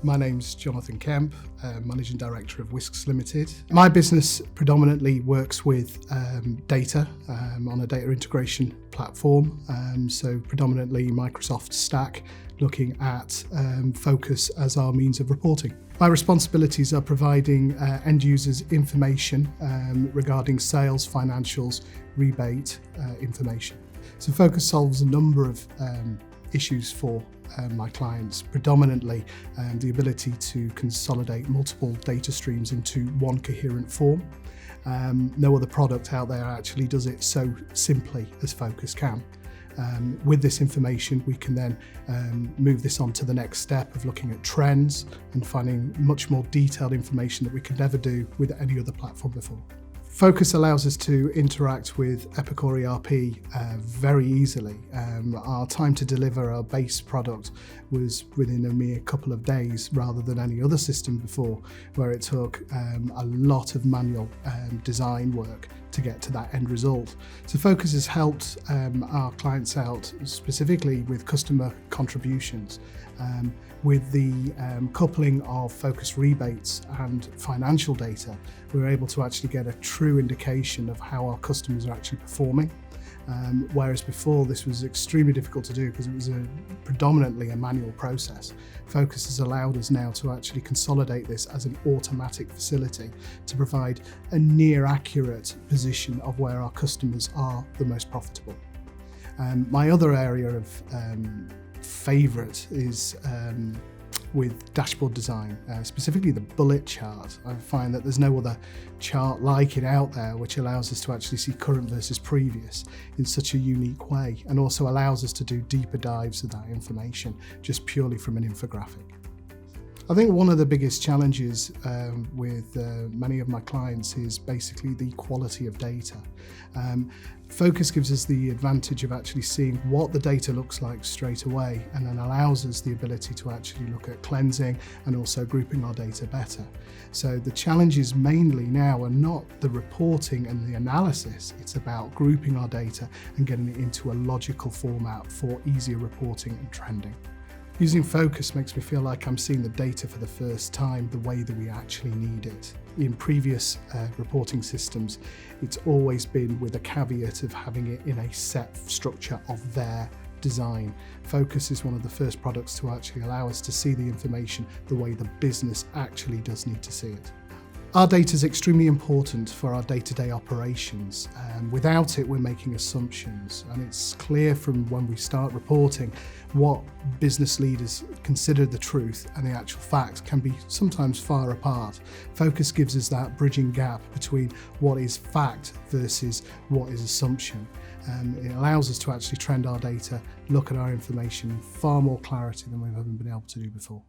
My name's Jonathan Kemp, Managing Director of Wisx Ltd. My business predominantly works with data on a data integration platform, so predominantly Microsoft Stack, looking at Phocas as our means of reporting. My responsibilities are providing end users information regarding sales, financials, rebate information. So Phocas solves a number of issues for my clients, predominantly the ability to consolidate multiple data streams into one coherent form. No other product out there actually does it so simply as Phocas can. With this information, we can then move this on to the next step of looking at trends and finding much more detailed information that we could never do with any other platform before. Phocas allows us to interact with Epicor ERP very easily. Our time to deliver our base product was within a mere couple of days rather than any other system before, where it took a lot of manual design work to get to that end result. So Phocas has helped our clients out specifically with customer contributions. With the coupling of Phocas rebates and financial data, we're able to actually get a true indication of how our customers are actually performing. Whereas before this was extremely difficult to do because it was predominantly a manual process. Phocas has allowed us now to actually consolidate this as an automatic facility to provide a near accurate position of where our customers are the most profitable. My other area of favourite is with dashboard design, specifically the bullet chart. I find that there's no other chart like it out there which allows us to actually see current versus previous in such a unique way, and also allows us to do deeper dives of that information just purely from an infographic. I think one of the biggest challenges with many of my clients is basically the quality of data. Phocas gives us the advantage of actually seeing what the data looks like straight away, and then allows us the ability to actually look at cleansing and also grouping our data better. So the challenges mainly now are not the reporting and the analysis, it's about grouping our data and getting it into a logical format for easier reporting and trending. Using Phocas makes me feel like I'm seeing the data for the first time the way that we actually need it. In previous reporting systems, it's always been with a caveat of having it in a set structure of their design. Phocas is one of the first products to actually allow us to see the information the way the business actually does need to see it. Our data is extremely important for our day-to-day operations. Without it, we're making assumptions, and it's clear from when we start reporting what business leaders consider the truth and the actual facts can be sometimes far apart. Phocas gives us that bridging gap between what is fact versus what is assumption. It allows us to actually trend our data, look at our information in far more clarity than we've ever been able to do before.